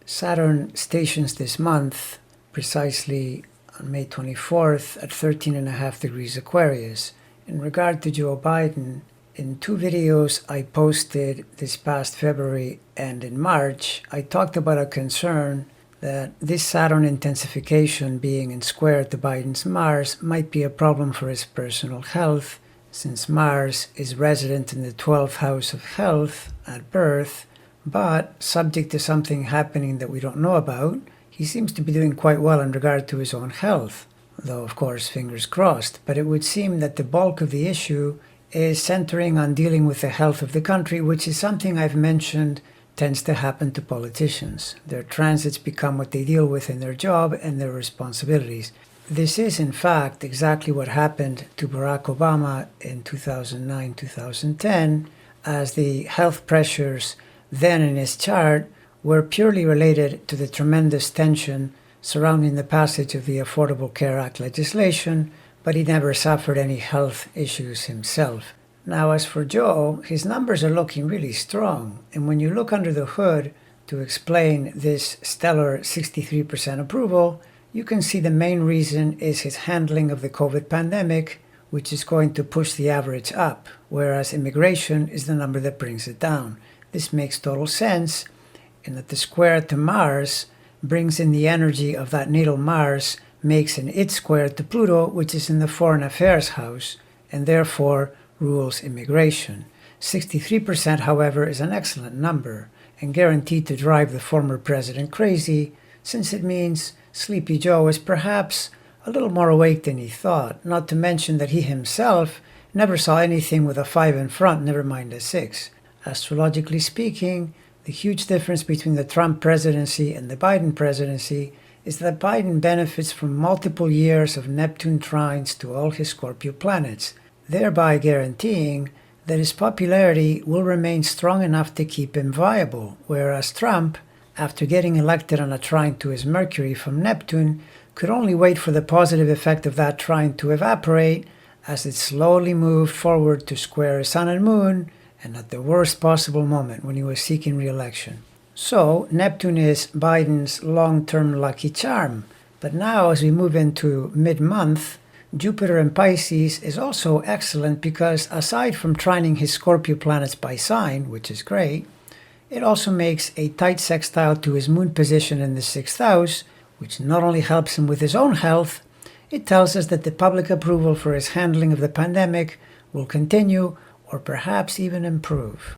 Saturn stations this month precisely on May 24th at 13.5 degrees Aquarius. In regard to Joe Biden, in two videos I posted this past February and in March, I talked about a concern that this Saturn intensification being in square to Biden's Mars might be a problem for his personal health, since Mars is resident in the 12th house of health at birth, but subject to something happening that we don't know about, he seems to be doing quite well in regard to his own health, though of course fingers crossed. But it would seem that the bulk of the issue is centering on dealing with the health of the country, which is something I've mentioned tends to happen to politicians. Their transits become what they deal with in their job and their responsibilities. This is, in fact, exactly what happened to Barack Obama in 2009-2010, as the health pressures then in his chart were purely related to the tremendous tension surrounding the passage of the Affordable Care Act legislation, but he never suffered any health issues himself. Now, as for Joe, his numbers are looking really strong, and when you look under the hood to explain this stellar 63% approval, you can see the main reason is his handling of the COVID pandemic, which is going to push the average up, whereas immigration is the number that brings it down. This makes total sense in that the square to Mars brings in the energy of that natal Mars, makes an its square to Pluto, which is in the Foreign Affairs house, and therefore rules immigration. 63%, however, is an excellent number and guaranteed to drive the former president crazy, since it means Sleepy Joe is perhaps a little more awake than he thought, not to mention that he himself never saw anything with a 5 in front, never mind a 6. Astrologically speaking, the huge difference between the Trump presidency and the Biden presidency is that Biden benefits from multiple years of Neptune trines to all his Scorpio planets, thereby guaranteeing that his popularity will remain strong enough to keep him viable, whereas Trump, after getting elected on a trine to his Mercury from Neptune, could only wait for the positive effect of that trine to evaporate as it slowly moved forward to square his Sun and Moon, and at the worst possible moment when he was seeking re-election. So, Neptune is Biden's long-term lucky charm, but now as we move into mid-month, Jupiter in Pisces is also excellent because aside from trining his Scorpio planets by sign, which is great, it also makes a tight sextile to his moon position in the 6th house, which not only helps him with his own health, it tells us that the public approval for his handling of the pandemic will continue or perhaps even improve.